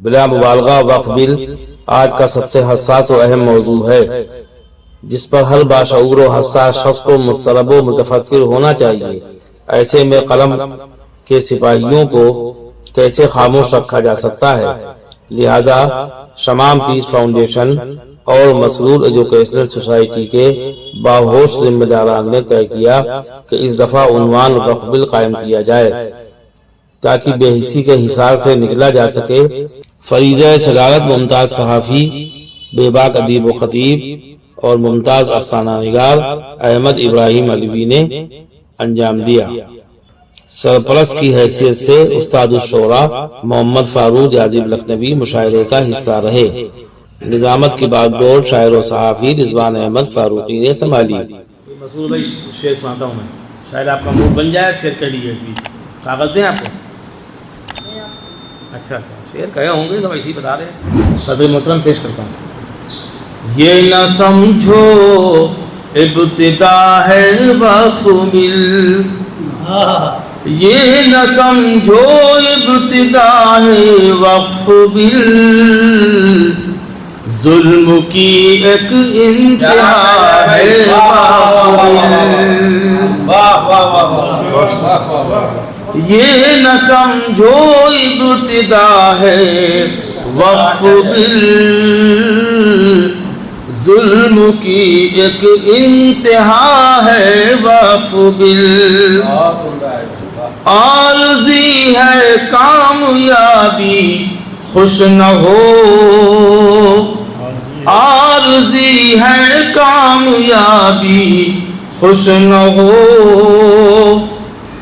بلا مبالغہ وقف بل آج کا سب سے حساس و اہم موضوع ہے، جس پر ہر باشعور و حساس شخص کو مضطرب و متفکر ہونا چاہیے۔ ایسے میں قلم کے سپاہیوں کو کیسے خاموش رکھا جا سکتا ہے؟ لہذا شمام پیس فاؤنڈیشن اور مسرور ایجوکیشنل سوسائٹی کے باہوش ذمہ داران نے طے کیا کہ اس دفعہ عنوان وقف بل قائم کیا جائے تاکہ بے حسی کے حصار سے نکلا جا سکے۔ فریضہ صدارت ممتاز صحافی، بے باک ادیب و خطیب اور ممتاز افسانہ نگار احمد ابراہیم علوی نے انجام دیا۔ سرپرست کی حیثیت سے استاد الشعراء محمد فاروق یادیب لکھنوی مشاعرے کا حصہ رہے۔ نظامت کی باغ ڈور شاعر و صحافی رضوان احمد فاروقی نے سنبھالی۔ مسعود بھائی شعر سناتا ہوں میں، شاید آپ کا موڈ بن جائے، شعر کہہ لیجیے۔ کاغذ دیں آپ کو؟ اچھا شعر کہے ہوں گے تو ایسے ہی بتا رہے ہیں۔ صدر محترم پیش کرتا ہوں۔ یہ نہ سمجھو ابتدا ہے وقف بل، یہ نہ سمجھو ابتدا ہے وقف بل، ظلم کی ایک انتہا ہے وقف بل، یہ نہ سمجھو ابتدا ہے وقف بل، ظلم کی ایک انتہا ہے وقف بل، عارضی ہے کامیابی خوش نہ ہو، عارضی ہے کامیابی خوش نہ ہو،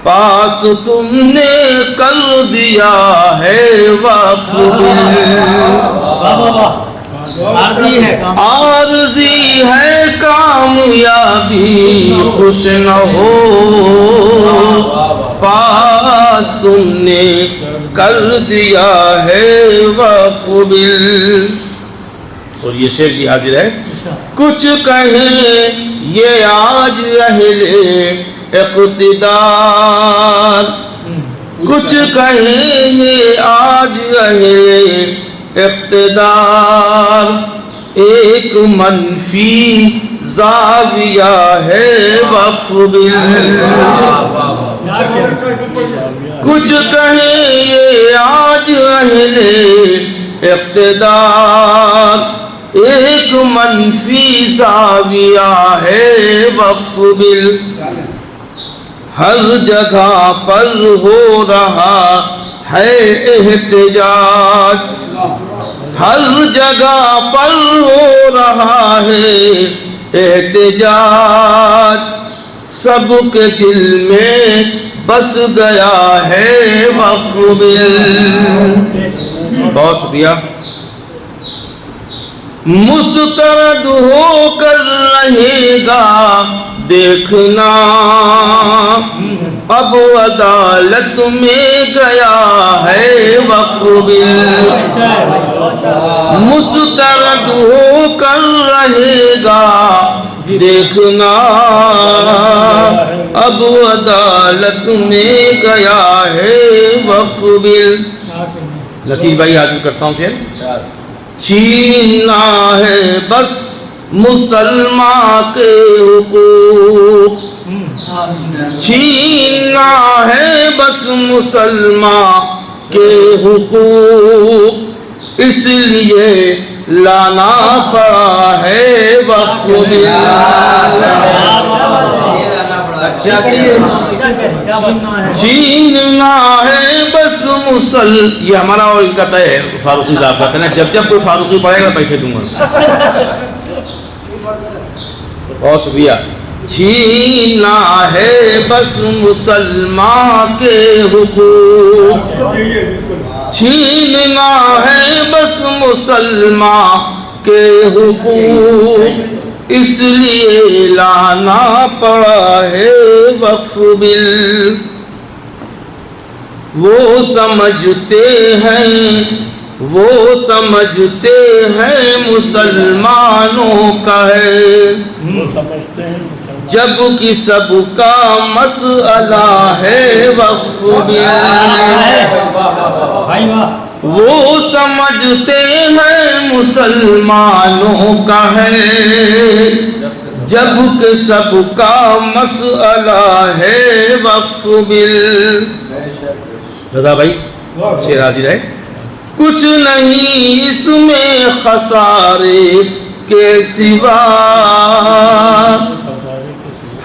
پاس تم نے کر دیا ہے وقف بل، عارضی ہے کامیابی خوش نہ ہو، پاس تم نے کر دیا ہے وقف بل۔ اور یہ شعر بھی حاضر ہے۔ کچھ کہیں یہ آج اہل اقتدار، کچھ کہیں یہ آج اہل اقتدار، ایک منفی زاویہ ہے وقف بل، کچھ کہیں یہ آج اہل اقتدار، ایک منفی زاویہ ہے وقف بل، ہر جگہ پر ہو رہا ہے احتجاج، ہر جگہ پر ہو رہا ہے احتجاج، سب کے دل میں بس گیا ہے وقف بل۔ بہت شکریہ۔ مسترد ہو کر رہے گا دیکھنا، اب عدالت میں گیا ہے وقف بل، مسترد ہو کر رہے گا دیکھنا، اب عدالت میں گیا ہے وقف بل۔ نصیر بھائی حاضر کرتا ہوں شعر۔ چھیننا ہے بس مسلمان کے حقوق، چھیننا ہے بس مسلمان کے حقوق، اس لیے لانا پڑا ہے وقف بل، چھیننا ہے بس یہ ہمارا اور ان کا طے ہے۔ فاروقی صاحب کا کہنا جب جب کوئی فاروقی پڑھے گا پیسے دوں گا۔ بہت شکریہ۔ چھیننا ہے بس مسلمان کے حقوق، چھیننا ہے بس مسلمان کے حقوق، اس لیے لانا پڑا ہے وقف بل۔ وہ سمجھتے ہیں مسلمانوں کا ہے، جب کہ سب کا مسئلہ ہے وقف بل۔ وہ سمجھتے ہیں مسلمانوں کا ہے، جب کہ سب کا مسئلہ ہے وقف بل۔ رضا بھائی شیر حاضر ہے۔ کچھ نہیں اس میں خسارے کے سوا،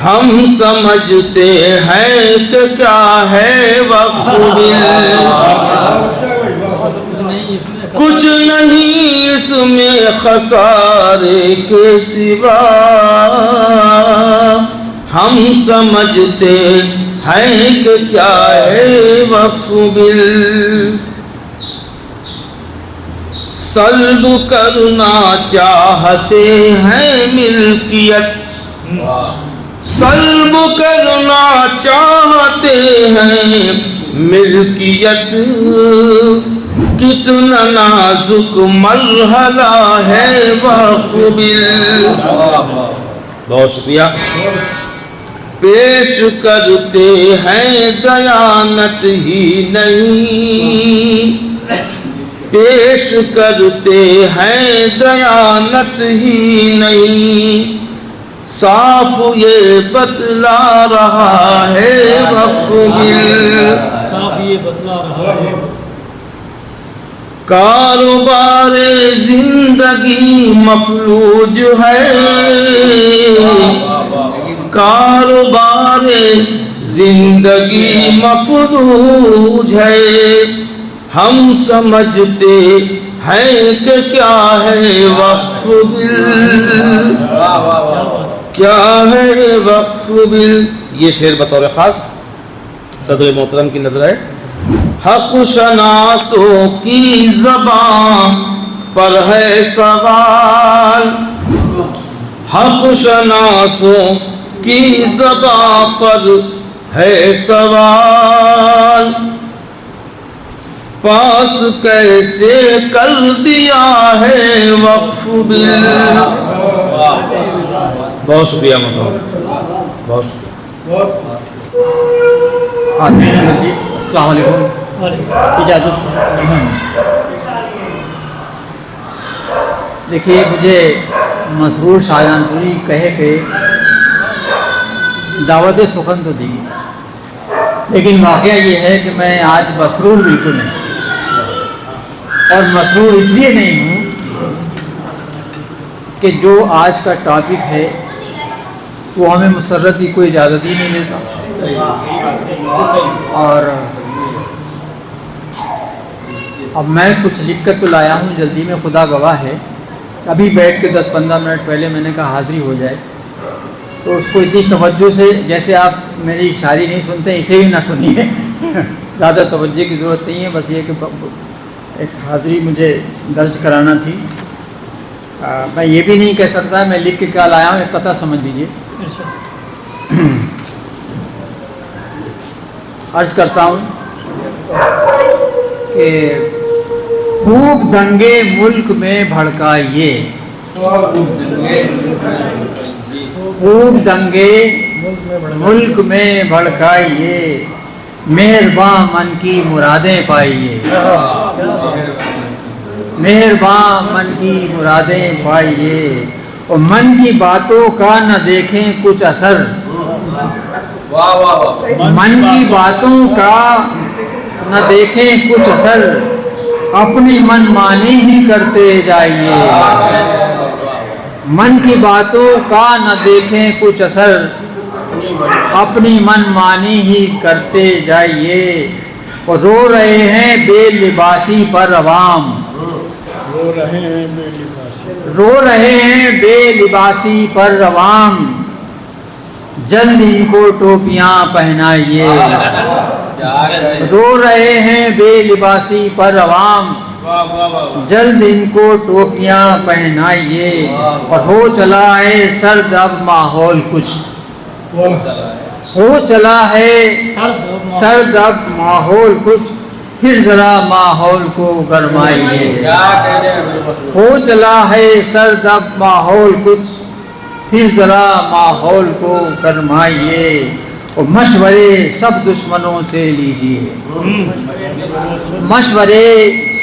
ہم سمجھتے ہیں کہ کیا ہے وقف بل۔ کچھ نہیں اس میں خسارے کے سوا، ہم سمجھتے ہیں کہ کیا ہے وقف بل۔ سلب کرنا چاہتے ہیں ملکیت، سلب کرنا چاہتے ہیں ملکیت، کتنا نازک مرحلہ ہے وقف بل۔ بہت شکریہ۔ پیش کرتے ہیں دیانت ہی نہیں، پیش کرتے ہیں دیانت ہی نہیں، صاف یہ بتلا رہا ہے وقف بل۔ صاف یہ بتلا رہا ہے۔ کاروبار زندگی مفلوج ہے، کاروبار زندگی مفلوج ہے، ہم سمجھتے ہیں کہ کیا ہے وقف بل، کیا ہے وقف بل۔ یہ شعر بطور خاص صدر محترم کی نظر ہے۔ حق شناسوں کی زبان پر ہے سوال، حق شناسوں کی زبان پر ہے سوال، پاس کیسے کر دیا ہے وقف بل۔ بہت شکریہ محترم، بہت شکریہ۔ السلام علیکم، اجازت۔ دیکھیے، مجھے مسرور شاہجہان پوری کہے کہ دعوت سخن تو دی، لیکن واقعہ یہ ہے کہ میں آج مسرور بالکل نہیں، اور مسرور اس لیے نہیں ہوں کہ جو آج کا ٹاپک ہے وہ ہمیں مسرت کی کوئی اجازت ہی نہیں دیتا، اور اب میں کچھ لکھ کر تو لایا ہوں جلدی میں، خدا گواہ ہے۔ ابھی بیٹھ کے 10-15 منٹ پہلے میں نے کہا حاضری ہو جائے، تو اس کو اتنی توجہ سے، جیسے آپ میری شاعری نہیں سنتے اسے بھی نہ سنیے، زیادہ توجہ کی ضرورت نہیں ہے، بس یہ کہ ایک حاضری مجھے درج کرانا تھی۔ میں یہ بھی نہیں کہہ سکتا میں لکھ کے کیا لایا ہوں، ایک قطعہ سمجھ لیجیے۔ عرض کرتا ہوں کہ خوب دنگے ملک میں بھڑکائیے، خوب دنگے ملک میں بھڑکائیے، مہرباں من کی مرادیں پائیے، مہرباں من کی مرادیں پائیے، اور من کی باتوں کا نہ دیکھیں کچھ اثر، من کی باتوں کا نہ دیکھیں کچھ اثر، اپنی من مانی ہی کرتے جائیے، من کی باتوں کا نہ دیکھیں کچھ اثر، اپنی من مانی ہی کرتے جائیے، اور رو رہے ہیں بے لباسی پر عوام، رو رہے ہیں بے لباسی پر عوام، جلد ان کو ٹوپیاں پہنائیے، رو رہے ہیں بے لباسی پر عوام، جلد ان کو ٹوپیاں پہنائیے، اور ہو چلا ہے سرد اب ماحول کچھ، ہو چلا ہے سرد اب ماحول کچھ، پھر ذرا ماحول کو گرمائیے، ہو چلا ہے سرد اب ماحول کچھ، پھر ذرا ماحول کو گرمائیے، اور مشورے سب دشمنوں سے لیجیے، مشورے